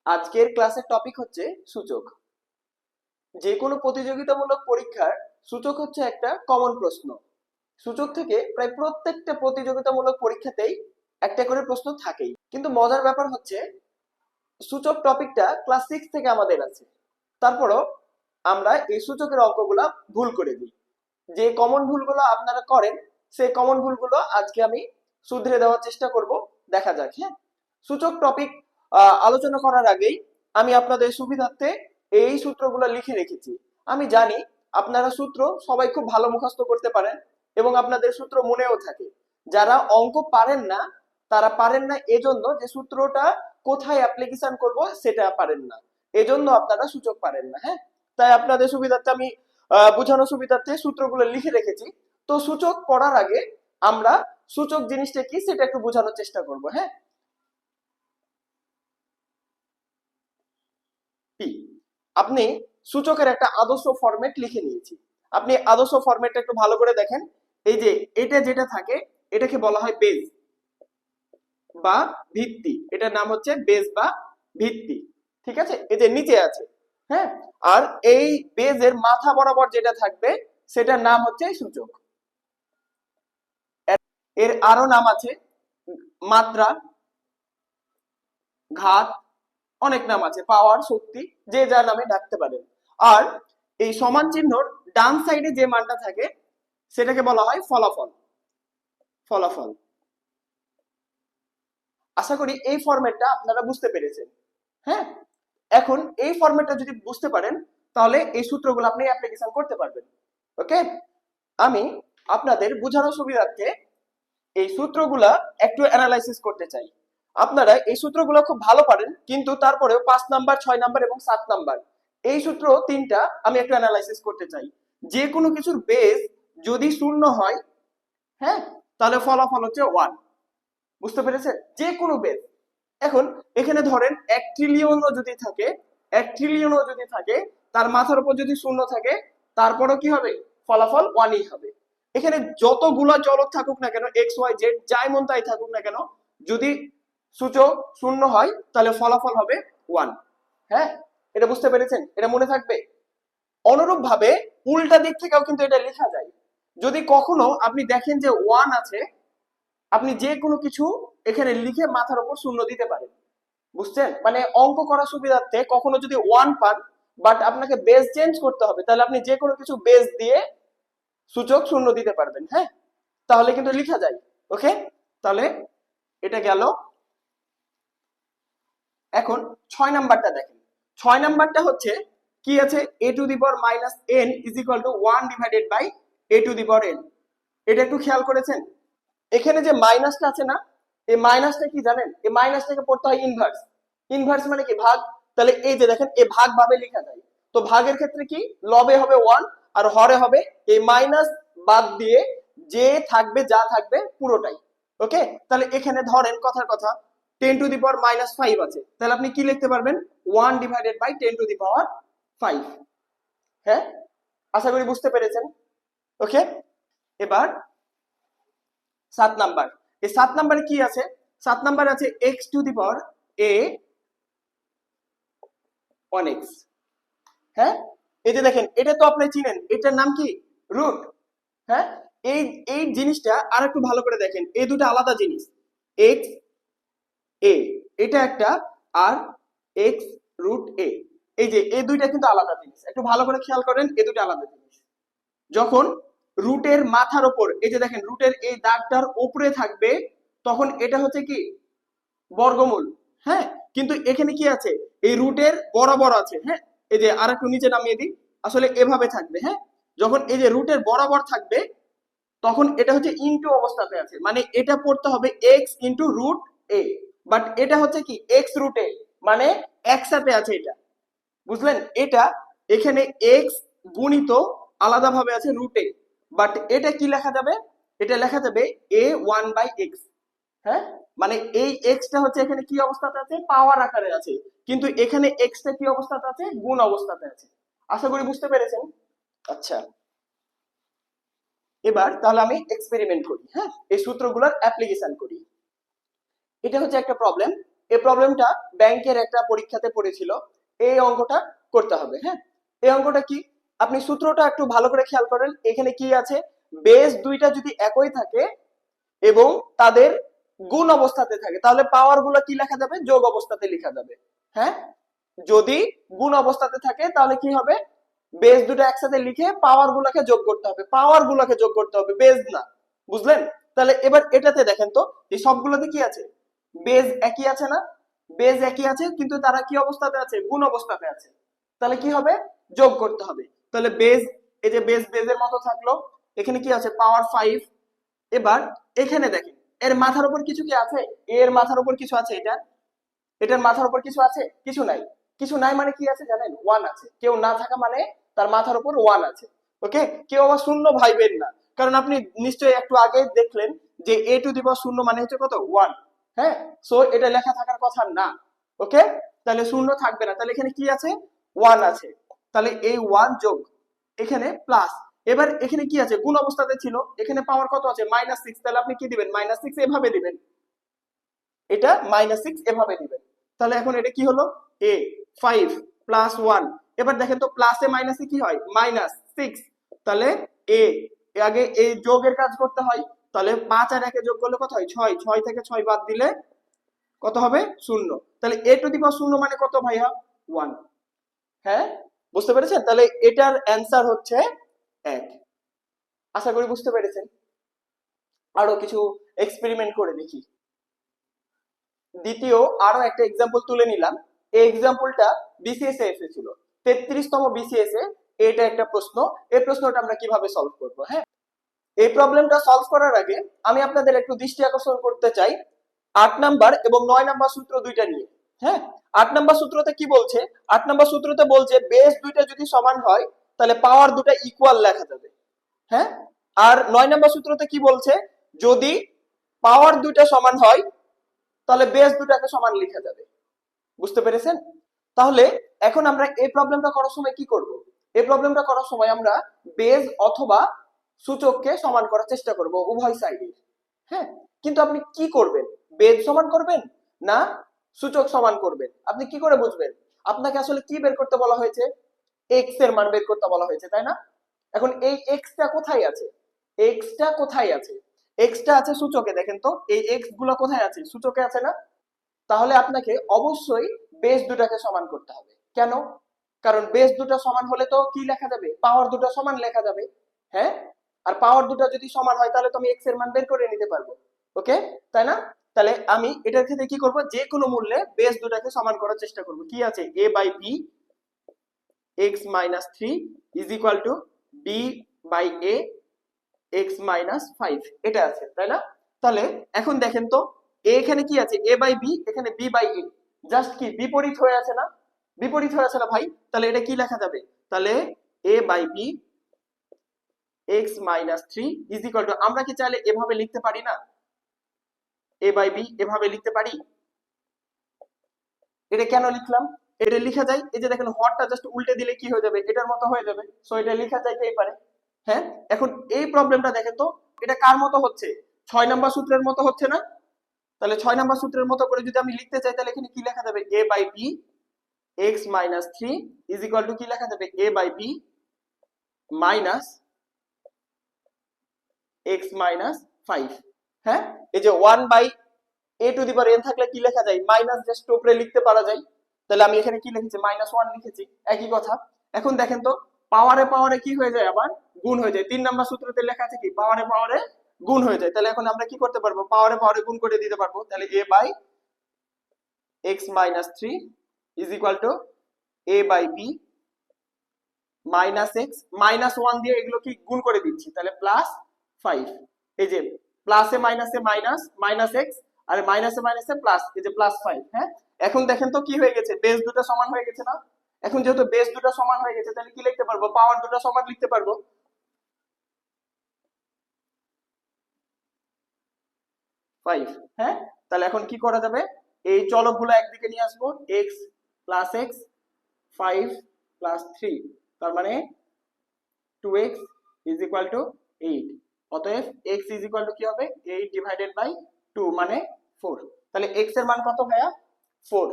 আজকের ক্লাসের টপিক হচ্ছে সূচক। যে কোনো প্রতিযোগিতামূলক পরীক্ষার সূচক হচ্ছে একটা কমন প্রশ্ন। সূচক থেকে প্রায় প্রত্যেকটা প্রতিযোগিতামূলক পরীক্ষাতেই একটা করে প্রশ্ন থাকেই। কিন্তু মজার ব্যাপার হচ্ছে সূচক টপিকটা ক্লাস 6 থেকে আমাদের আছে, তারপরও আমরা এই সূচকের অঙ্কগুলা ভুল করে দিই। যে কমন ভুলগুলো আপনারা করেন সেই কমন ভুলগুলো আজকে আমি শুধরে দেওয়ার চেষ্টা করব। দেখা যাক। হ্যাঁ, সূচক টপিক আলোচনা করার আগেই আমি আপনাদের সুবিধার্থে এই সূত্রগুলো লিখে রেখেছি। আমি জানি আপনারা সূত্র সবাই খুব ভালো মুখস্থ করতে পারেন এবং আপনাদের সূত্র মনেও থাকে। যারা অঙ্ক পারেন না তারা পারেন না এজন্য যে সূত্রটা কোথায় অ্যাপ্লিকেশন করব সেটা পারেন না, এজন্য আপনারা সূচক পারেন না। হ্যাঁ, তাই আপনাদের সুবিধার্থে আমি বোঝানোর সুবিধার্থে সূত্রগুলো লিখে রেখেছি। তো সূচক পড়ার আগে আমরা সূচক জিনিসটা কি সেটা একটু বোঝানোর চেষ্টা করব। হ্যাঁ, আপনি সূচকের একটা আদর্শ ফরম্যাট লিখে নিয়েছি। আপনি আদর্শ ফরম্যাটটা একটু ভালো করে দেখেন। এই যে এটা যেটা থাকে এটাকে বলা হয় বেজ বা ভিত্তি। এটার নাম হচ্ছে বেজ বা ভিত্তি। ঠিক আছে, এই যে নিচে আছে। হ্যাঁ, আর এই বেজের মাথা বরাবর যেটা থাকবে সেটার নাম হচ্ছে সূচক। এর আরো নাম আছে, মাত্রা, ঘাত, অনেক নাম আছে, পাওয়ার, শক্তি, যে যা নামে ডাকতে পারেন। আর এই সমান চিহ্নর ডান সাইডে যে মানটা থাকে সেটাকে বলা হয় ফলাফল। ফলাফল। আশা করি এই ফরম্যাটটা আপনারা বুঝতে পেরেছেন। হ্যাঁ, এখন এই ফরম্যাটটা যদি বুঝতে পারেন তাহলে এই সূত্রগুলো আপনি অ্যাপ্লিকেশন করতে পারবেন। ওকে, আমি আপনাদের বোঝানোর সুবিধার্থে এই সূত্রগুলা একটু অ্যানালাইসিস করতে চাই। আপনারা এই সূত্রগুলো খুব ভালো পারেন, কিন্তু তারপরেও 5 নাম্বার, 6 নাম্বার এবং 7 নাম্বার এই সূত্র তিনটা আমি একটু অ্যানালাইসিস করতে চাই। যে কোনো কিছুর বেস যদি শূন্য হয়, হ্যাঁ, তাহলে ফলাফল হচ্ছে 1। বুঝতে পেরেছেন? যে কোনো বেস। এখন এখানে ধরেন 1 ট্রিলিয়নও যদি থাকে, 1 ট্রিলিয়নও যদি থাকে, তার মাথার উপর যদি শূন্য থাকে তারপরও কি হবে? ফলাফল 1ই হবে। এখানে যতগুলা চলক থাকুক না কেন, এক্স ওয়াই জেড যাই মন তাই থাকুক না কেন, যদি সূচক শূন্য হয় তাহলে ফলাফল হবে 1। হ্যাঁ, এটা বুঝতে পেরেছেন? এটা মনে থাকবে। অনুরূপ ভাবে উল্টা দিক থেকেও কিন্তু এটা লেখা যায়। যদি কখনো আপনি দেখেন যে 1 আছে, আপনি যে কোনো কিছু এখানে লিখে মাথার উপর শূন্য দিতে পারেন। বুঝছেন? মানে অঙ্ক করার সুবিধার্থে কখনো যদি 1 পান বাট আপনাকে বেস চেঞ্জ করতে হবে, তাহলে আপনি যে কোনো কিছু বেস দিয়ে সূচক শূন্য দিতে পারবেন। হ্যাঁ, তাহলে কিন্তু লেখা যায়। ওকে, তাহলে এটা গেল। এখন 6 নাম্বারটা দেখেন। 6 নাম্বারটা হচ্ছে কি আছে? a to the power minus n is equal to 1 divided by a to the power n। এটা একটু খেয়াল করেছেন? এখানে যে মাইনাসটা আছে না, এই মাইনাসটা কি জানেন? এই মাইনাসটাকে পড়তে হয় ইনভার্স। ইনভার্স মানে কি? ভাগ। তাহলে এই যে দেখেন এ ভাগ ভাবে লেখা যায়। তো ভাগের ক্ষেত্রে কি? লবে হবে 1 আর হরে হবে এই মাইনাস বাদ দিয়ে যে থাকবে যা থাকবে পুরোটাই। ওকে, তাহলে এখানে ধরেন কথার কথা 10 টু দি পাওয়ার মাইনাস 5 আছে, তাহলে আপনি কি লিখতে পারবেন? 1 ডিভাইডেড বাই 10 টু দি পাওয়ার 5। হ্যাঁ, আশা করি বুঝতে পেরেছেন। ওকে, এবার 7 নাম্বার। এই 7 নাম্বারে কি আছে? 7 নাম্বার আছে x two the power A 1x। হ্যাঁ, এই যে দেখেন এটা তো আপনি চিনেন, এটার নাম কি? রুট। হ্যাঁ, এই এই জিনিসটা আর একটু ভালো করে দেখেন, এই দুটো আলাদা জিনিস। এক্স এ এটা একটা, আর এক্স রুট এ, এই যে এই দুইটা কিন্তু আলাদা জিনিস। একটু ভালো করে খেয়াল করেন, এই দুটো আলাদা জিনিস। যখন রুটের মাথার ওপর এই যে দেখেন রুটের এই দাগটার উপরে থাকবে তখন এটা হচ্ছে কি? বর্গমূল। হ্যাঁ, কিন্তু এখানে কি আছে? এই রুটের বরাবর আছে। হ্যাঁ, এই যে আর একটু নিচে নামিয়ে দিই, আসলে এভাবে থাকবে। হ্যাঁ, যখন এই যে রুটের বরাবর থাকবে তখন এটা হচ্ছে ইনটু অবস্থাতে আছে, মানে এটা পড়তে হবে X into root A. But এটা হচ্ছে কি? এক্স রুট এ, মানে একসাথে আছে এটা। বুঝলেন? এটা এখানে এক্স গুণিত আলাদাভাবে আছে রুটে, বাট এটা কি লেখা যাবে? এটা লেখা যাবে এ 1/x। হ্যাঁ, মানে এই এক্সটা হচ্ছে এখানে কি অবস্থাতে আছে? পাওয়ার আকারে আছে, কিন্তু এখানে এক্সটা কি অবস্থাতে আছে? গুণ অবস্থাতে আছে। আশা করি বুঝতে পেরেছেন। আচ্ছা, এবার তাহলে আমি এক্সপেরিমেন্ট করি। হ্যাঁ, এই সূত্রগুলোর অ্যাপ্লিকেশন করি। এটা হচ্ছে একটা প্রবলেম। এই প্রবলেমটা ব্যাংকের একটা পরীক্ষাতে পড়েছিল। এই অঙ্কটা করতে হবে। হ্যাঁ, এই অঙ্কটা কি, আপনি সূত্রটা একটু ভালো করে খেয়াল করেন। এখানে কি আছে, বেস দুইটা যদি একই থাকে এবং তাদের গুণ অবস্থাতে থাকে, তাহলে পাওয়ার গুলো কি লেখা যাবে, যোগ অবস্থাতে লেখা যাবে। হ্যাঁ, যদি গুণ অবস্থাতে থাকে তাহলে কি হবে, বেস দুটো একসাথে লিখে পাওয়ার গুলোকে যোগ করতে হবে, পাওয়ার গুলোকে যোগ করতে হবে, বেস না। বুঝলেন? তাহলে এবার এটাতে দেখেন তো, এই সবগুলোতে কি আছে, বেস একই আছে না, বেস একই আছে, কিন্তু তারা কি অবস্থাতে আছে, গুণ অবস্থাতে আছে। তাহলে কি হবে, যোগ করতে হবে। তাহলে বেস, এই যে বেস বেসের মতো থাকলো, এখানে কি আছে, পাওয়ার 5। এবার এখানে দেখেন, এর মাথার উপর কিছু কি আছে, এর মাথার উপর কিছু আছে, এটার মাথার উপর কিছু আছে, কিছু নাই। কিছু নাই মানে কি আছে জানেন, 1 আছে। কেউ না থাকা মানে তার মাথার উপর 1 আছে। ওকে, কেউ আবার শূন্য ভাইবেন না, কারণ আপনি নিশ্চয়ই একটু আগে দেখলেন যে a টু দি পাওয়ার শূন্য মানে হচ্ছে কত, 1। হ্যাঁ, সো এটা লেখা থাকার কথা না। ওকে, তাহলে শূন্য থাকবে না, তাহলে এখানে কি আছে, 1 আছে। তাহলে এই 1 যোগ এখানে প্লাস, এবার এখানে কি আছে, গুণ অবস্থাতে ছিল, এখানে পাওয়ার কত আছে, -6। তাহলে আপনি কি দিবেন, -6 এভাবে দিবেন, এটা -6 এভাবে দিবেন। তাহলে এখন এটা কি হলো, a 5 প্লাস 1। এবার দেখেন তো প্লাসে মাইনাসে কি হয়, -6। তাহলে a, আগে এই যোগের কাজ করতে হয়। তাহলে 5 আর 1 যোগ করলে কত হয়, 6। 6 থেকে 6 বাদ দিলে কত হবে, 0। তাহলে a টু দি পাওয়ার 0 মানে কত ভাইয়া, 1। হ্যাঁ, বুঝতে পেরেছেন? তাহলে এটার অ্যান্সার হচ্ছে 1। আশা করি বুঝতে পেরেছেন। আরো কিছু এক্সপেরিমেন্ট করে দেখি। দ্বিতীয় আরো একটা এক্সাম্পল তুলে নিলাম। এই এক্সাম্পলটা বিসিএস এ এসেছিল, 33তম বিসিএস এ। এটা একটা প্রশ্ন, এই প্রশ্নটা আমরা কিভাবে সলভ করব। হ্যাঁ, এই প্রবলেমটা সলভ করার আগে আমি আপনাদের একটু দৃষ্টি আকর্ষণ করতে চাই 8 নাম্বার এবং 9 নাম্বার সূত্র দুইটা নিয়ে। হ্যাঁ, 8 নাম্বার সূত্রতে কি বলছে, 8 নাম্বার সূত্রতে বলছে বেস দুইটা যদি সমান হয় তাহলে পাওয়ার দুটা ইকুয়াল লেখা যাবে। হ্যাঁ, আর 9 নাম্বার সূত্রতে কি বলছে, যদি পাওয়ার দুইটা সমান হয় তাহলে বেস দুটাকে সমান লেখা যাবে। বুঝতে পেরেছেন? তাহলে এখন আমরা এই প্রবলেমটা করার সময় কি করব, এই প্রবলেমটা করার সময় আমরা বেস অথবা সূচককে সমান করার চেষ্টা করব, উভয় সাইডে। হ্যাঁ, কিন্তু আপনি কি করবেন, বেস সমান করবেন না সূচক সমান করবেন, আপনি কি করে বুঝবেন? আপনাকে আসলে কি বের করতে বলা হয়েছে, এক্স এর মান বের করতে বলা হয়েছে, তাই না? এখন এই এক্সটা কোথায় আছে, এক্সটা কোথায় আছে, এক্সটা আছে সূচকে। দেখেন তো এই এক্স গুলো কোথায় আছে, সূচকে আছে না? তাহলে আপনাকে অবশ্যই বেস দুটাকে সমান করতে হবে। কেন? কারণ বেস দুটো সমান হলে তো কি লেখা যাবে, পাওয়ার দুটো সমান লেখা যাবে। হ্যাঁ, আর পাওয়ার দুটো যদি সমান হয় তাহলে তো আমি এক্স এর মান বের করে নিতে পারবো। ওকে, তাই না? তাহলে আমি এটার ক্ষেত্রে কি করব, যে কোনো মূল্যে বেস দুটাকে সমান করার চেষ্টা করব। কি আছে, a by B x minus 3 is equal to b by a x minus 5, এটা আছে, তাই না? তাহলে এখন দেখেন তো এখানে কি আছে, a বাই বি, এখানে b বাই a, জাস্ট কি বিপরীত হয়ে আছে না, বিপরীত হয়ে আছে না ভাই? তাহলে এটা কি লেখা যাবে, তাহলে a by B x minus 3 is equal to, আমরা কি চাইলে এভাবে লিখতে পারি না, a বাই বি এভাবে লিখতে পারি? এটা কেন লিখলাম, এটা লেখা যায়, এই যে দেখেন হরটা জাস্ট উল্টে দিলে কি হয়ে যাবে, এটার মতো হয়ে যাবে। সো এটা লেখা যাইতেই পারে। হ্যাঁ, এখন এই প্রবলেমটা দেখেন তো, এটা কার মতো হচ্ছে, 6 নাম্বার সূত্রের মতো হচ্ছে না? তাহলে 6 নাম্বার সূত্রের মতো করে যদি আমি লিখতে চাই তাহলে এখানে কি লেখা যাবে, a by B x minus 3 is equal to কি লেখা যাবে, a by B minus x minus 5। হ্যাঁ, এই যে 1 by a to the power n থাকলে কি লেখা যায়, মাইনাস জাস্ট উপরে লিখতে পারা যায়। তাহলে আমি এখানে কি লিখেছি, -1 লিখেছি, একই কথা। এখন দেখেন তো পাওয়ারে পাওয়ারে কি হয়ে যায়, আবার গুণ হয়ে যায়। 3 নাম্বার সূত্রতে লেখা আছে কি, পাওয়ারে পাওয়ারে গুণ হয়ে যায়। তাহলে এখন আমরা কি করতে পারবো, পাওয়ারে পাওয়ারে গুণ করে দিতে পারবো। তাহলে a by x minus 3 is equal to a by b minus X, -1 দিয়ে এগুলো কি গুণ করে দিচ্ছি, তাহলে প্লাস 5। এই যে প্লাসে মাইনাসে মাইনাস, মাইনাস এক্স, আর মাইনাসে মাইনাসে প্লাস, এই যে প্লাস 5। হ্যাঁ, এখন দেখেন তো কি হয়ে গেছে, বেস দুটো সমান হয়ে গেছে না? এখন যেহেতু বেস দুটো সমান হয়ে গেছে তাহলে কি লিখতে পারবো, পাওয়ার দুটো সমান লিখতে পারবো। 5। হ্যাঁ, তাহলে এখন কি করা যাবে, এই চলকগুলো একদিকে নিয়ে আসবো, এক্স প্লাস এক্স 5 প্লাস 3, তার মানে 2x is equal to 8। অতএব x is equal to কি হবে, 8 ডিভাইডেড বাই 2 মানে 4। তাহলে x এর মান কত ভাইয়া, 4।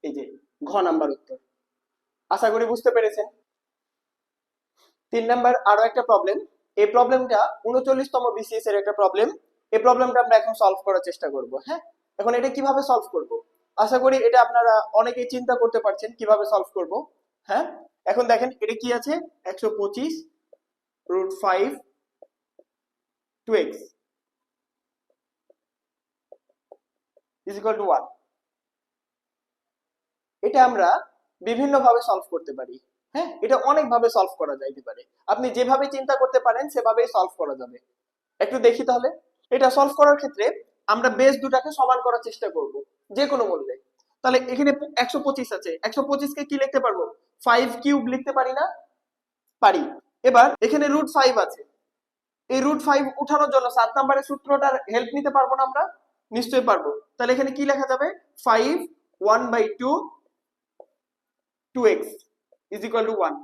এই যে ঘ নাম্বার উত্তর। আশা করি বুঝতে পেরেছেন। 3 নাম্বার আরো একটা প্রবলেম। এই প্রবলেমটা 39তম বিসিএস এর একটা প্রবলেম। এই প্রবলেমটা আমরা এখন সলভ করার চেষ্টা করব। হ্যাঁ, এখন এটা কিভাবে সলভ করব? আশা করি এটা আপনারা অনেকেই চিন্তা করতে পারছেন কিভাবে সলভ করব। হ্যাঁ, এখন দেখেন এটা কি আছে, 125 √5 2x is equal to 1। এটা আমরা বিভিন্ন ভাবে সলভ করতে পারি। হ্যাঁ, এটা অনেক ভাবে সলভ করা যাইতে পারে। আপনি যেভাবে চিন্তা করতে পারেন সেভাবেই সলভ করা যাবে। একটু দেখি তাহলে। এটা সলভ করার ক্ষেত্রে আমরা বেস দুটাকে সমান করার চেষ্টা করব যে কোনো মূল্যে। তাহলে এখানে 125 আছে, 125 কে কি লিখতে পারবো? 5 কিউব লিখতে পারি না? পারি। এবার এখানে √5 আছে, এই √5 উঠানোর জন্য 7 নম্বরের সূত্রটার হেল্প নিতে পারবো না আমরা? নিশ্চয়ই পারবো। তাহলে এখানে কি লেখা যাবে? 5 1/2 2x is equal to 1।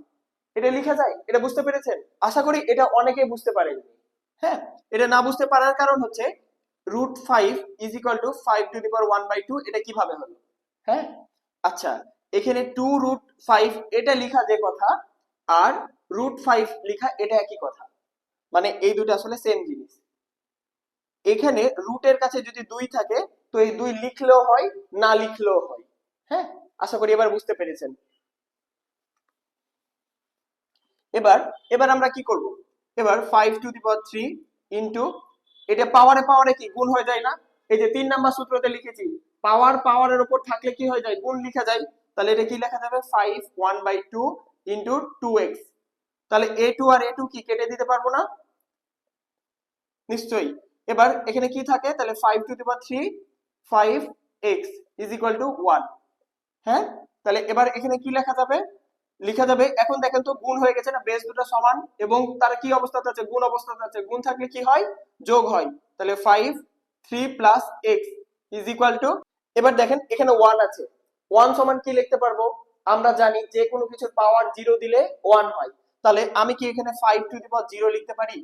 এটা লেখা যায়? এটা বুঝতে পেরেছেন? আশা করি এটা অনেকেই বুঝতে পারেন। হ্যাঁ, এটা না বুঝতে পারার কারণ হচ্ছে √5 is equal to 5 to the power 1/2। এটা কিভাবে হলো? হ্যাঁ, আচ্ছা, এখানে 2√5 এটা লেখা যে কথা আর √5 লেখা এটা একই কথা, মানে এই দুটো আসলে সেম জিনিস। এখানে রুটের কাছে যদি 2 থাকে তো এই 2 লিখলেও হয়, না লিখলেও হয়। হ্যাঁ, আশা করি এবার বুঝতে পেরেছেন। এবার এবার আমরা কি করব? এবার 5 to the power 3 ইনটু, এটা পাওয়ারে পাওয়ারে কি গুণ হয়ে যায় না? এই যে 3 নাম্বার সূত্রতে লিখেছি, পাওয়ার পাওয়ারের উপর থাকলে কি হয়ে যায়? গুণ লেখা যায়। তাহলে এটা কি লেখা যাবে? 5 1/2 ইনটু 2x। তাহলে a2 আর a2 কি কেটে দিতে পারবো না? নিশ্চয়ই। এবার এখানে কি থাকে? তাহলে 5 to the power 3 5x is equal to 1। হ্যাঁ, তাহলে এবার এখানে কি লেখা যাবে? লেখা যাবে, এখন দেখেন তো গুণ হয়ে গেছে না, বেস দুটো সমান এবং তার কি অবস্থাতে আছে? গুণ অবস্থাতে আছে। গুণ থাকলে কি হয়? যোগ হয়। তাহলে 5 3 plus x is equal two, এবার দেখেন এখানে 1 আছে, 1 সমান কি লিখতে পারবো? আমরা জানি যে কোনো কিছুর পাওয়ার 0 দিলে 1 হয়। তাহলে আমি কি এখানে 5 টু দি পাওয়ার 0 লিখতে পারি?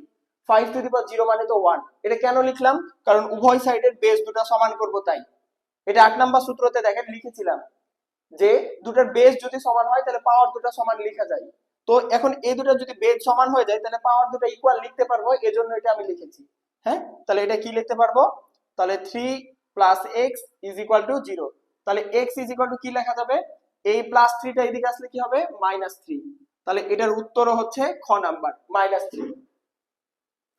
5 টু দি পাওয়ার 0 মানে তো 1। এটা কেন লিখলাম? কারণ উভয় সাইডের বেস দুটো সমান করব তাই। এটা 8 নাম্বার সূত্রতে দেখেন লিখেছিলাম যে দুটার বেস যদি সমান হয় তাহলে পাওয়ার দুটো সমান লেখা যায়। তো এখন এই দুটো যদি বেস সমান হয়ে যায় তাহলে পাওয়ার দুটো ইকুয়াল লিখতে পারবো, এজন্য এটা আমি লিখেছি। হ্যাঁ, তাহলে এটা কি লিখতে পারবো? তাহলে 3 plus x is equal two 0। তাহলে এক্স ইজ ইকুয়াল টু কি লেখা যাবে? এই প্লাস 3টা এদিকে আসলে কি হবে? -3। তাহলে এটার উত্তরও হচ্ছে খ নাম্বার -3।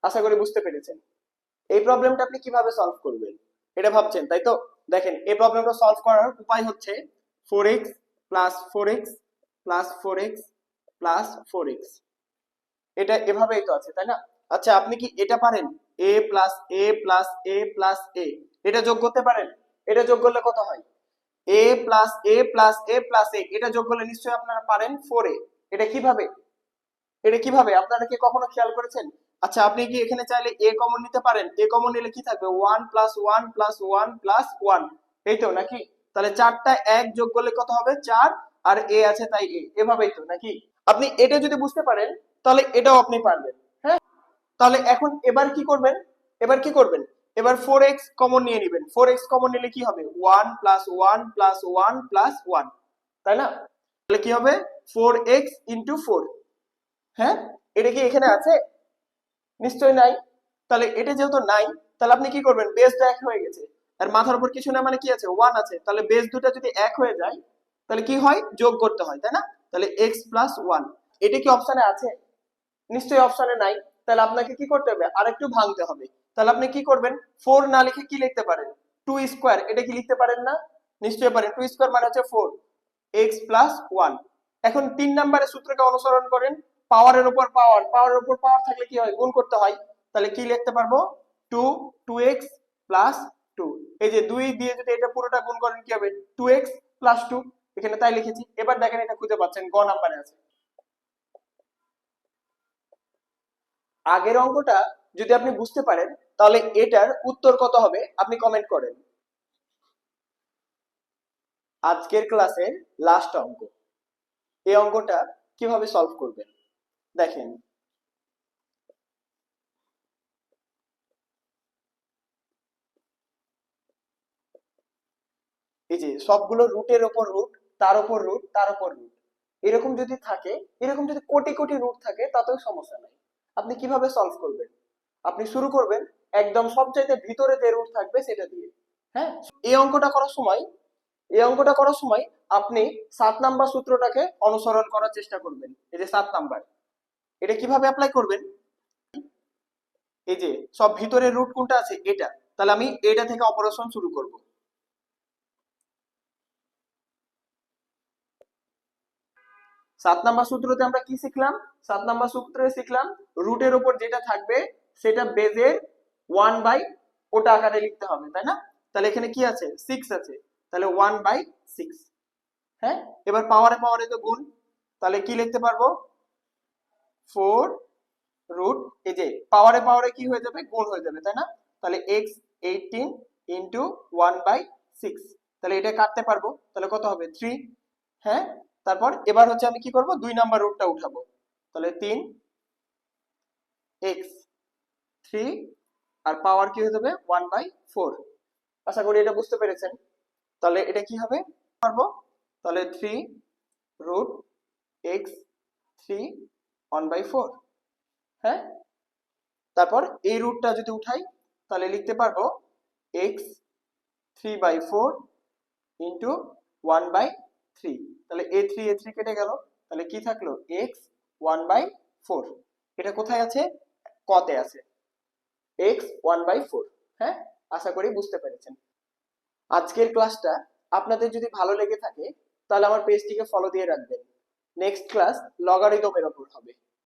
আশা করি বুঝতে পেরেছেন। এই প্রবলেমটা আপনি কিভাবে সলভ করবেন এটা ভাবছেন, তাই তো? দেখেন এই প্রবলেমটা সলভ করার উপায় হচ্ছে 4x plus 4x plus 4x plus 4x। এটা এভাবেই তো আছে, তাই না? আচ্ছা, আপনি কি এটা পারেন? a plus a plus a plus a এটা যোগ করতে পারেন? এটা যোগ করলে কত হয়? a plus a plus a plus a এটা যোগ করলে নিশ্চয়ই আপনারা পারেন 4a। এটা কিভাবে? এটা কিভাবে আপনারা কি কখনো খেয়াল করেছেন? আচ্ছা, আপনি কি এখানে চাইলে a কমন নিতে পারেন? a কমন নিলে কি থাকবে? 1 প্লাস 1 প্লাস 1 প্লাস 1, এই তো নাকি? তাহলে চারটা এক যোগ করলে কত হবে? 4, আর a আছে তাই a, এভাবেই তো নাকি? আপনি এটা যদি বুঝতে পারেন তাহলে এটাও আপনি পারবেন। হ্যাঁ, তাহলে এখন এবার কি করবেন? এবার কি করবেন? এবার 4x কমন নিয়ে নেবেন। 4x কমন নিলে কি হবে? 1 প্লাস 1 প্লাস 1 প্লাস 1, তাই না? তাহলে কি হবে? 4x into 4। হ্যাঁ, এটা কি এখানে আছে? নিশ্চয় নাই। তাহলে এটা যেহেতু নাই তাহলে আপনি কি করবেন? বেসটা এক হয়ে গেছে আর মাথার উপর কিছু না মানে কি আছে? 1 আছে। তাহলে বেস দুটো যদি এক হয়ে যায় তাহলে কি হয়? যোগ করতে হয়, তাই না? তাহলে x প্লাস 1, এটা কি অপশনে আছে? নিশ্চয়ই অপশনে নাই। তাহলে আপনাকে কি করতে হবে? আরেকটু ভাঙতে হবে। তাহলে আপনি কি করবেন? 4 না লিখে কি লিখতে পারেন? 2 স্কয়ার, এটা কি লিখতে পারেন না? নিশ্চয়ই পারেন। 2 স্কয়ার মানে হচ্ছে 4, x প্লাস 1। এখন 3 নম্বরের সূত্রকে অনুসরণ করেন, পাওয়ারের উপর পাওয়ার, পাওয়ারের উপর পাওয়ার থাকলে কি হয়? গুণ করতে হয়। তাহলে কি লিখতে পারবো? 2 2x প্লাস 2। এই যে 2 দিয়ে যদি এটা পুরোটা গুণ করেন কি হবে? 2x plus 2। এখানে তাই লিখেছি। এবার দেখেন এটা খুঁজে পাচ্ছেন, গ নম্বরে আছে। আগের অঙ্কটা যদি আপনি বুঝতে পারেন তাহলে এটার উত্তর কত হবে আপনি কমেন্ট করেন। আজকের ক্লাসের লাস্ট অঙ্ক, এই অঙ্কটা কিভাবে সলভ করবেন দেখেন। এই যে সবগুলো রুটের ওপর রুট, তার উপর রুট, তার উপর রুট, এরকম যদি থাকে, এরকম যদি কোটি কোটি রুট থাকে তাতেও সমস্যা নাই। আপনি কিভাবে সলভ করবেন? আপনি শুরু করবেন একদম সবচাইতে ভিতরে যে রুট থাকবে সেটা দিয়ে। হ্যাঁ, এই অঙ্কটা করার সময় এই অঙ্কটা করার সময় আপনি 7 নাম্বার সূত্রটাকে অনুসরণ করার চেষ্টা করবেন। এই যে 7 নাম্বার, এটা কিভাবে অ্যাপ্লাই করবেন? এই যে সব ভিতরের রুট কোনটা আছে এটা, তাহলে আমি এটা থেকে অপারেশন শুরু করব। 7 নাম্বার সূত্রতে আমরা কি শিখলাম? 7 নাম্বার সূত্রে শিখলাম রুটের উপর যেটা থাকবে সেটা বেজের 1/, ওটা আকারে লিখতে হবে, তাই না? তাহলে এখানে কি আছে? 6 আছে, তাহলে 1/6। হ্যাঁ, এবার পাওয়ারে পাওয়ারে তো গুণ, তাহলে কি লিখতে পারবো? 4 রুট, এই যে পাওয়ারে পাওয়ারে কি হয়ে যাবে? গুণ হয়ে যাবে, তাই না? তাহলে x 18 ইন্টু 1/6, তাহলে এটা কাটতে পারবো, তাহলে কত হবে? 3। হ্যাঁ, তারপর এবার হচ্ছে আমি কি করব? 2 নাম্বার রুটটা উঠাবো, তাহলে 3x 3, আর পাওয়ার কি হয়ে যাবে? 1/4। আশা করি এটা বুঝতে পেরেছেন। তাহলে এটা কি হবে পারবো? তাহলে 3 রুট x 3 1/4। হ্যাঁ, তারপর এই রুটটা যদি উঠাই তাহলে লিখতে পারবো x 3/4 ইন্টু 1/3, তাহলে a3 কেটে গেল, তাহলে কি থাকলো? x 1/4। এটা কোথায় আছে? কতে আছে, x 1/4। হ্যাঁ, আশা করি বুঝতে পেরেছেন। আজকের ক্লাসটা আপনাদের যদি ভালো লেগে থাকে তাহলে আমার পেজটিকে ফলো দিয়ে রাখবেন। নেক্সট ক্লাস লগারিদমের ওপর হবে।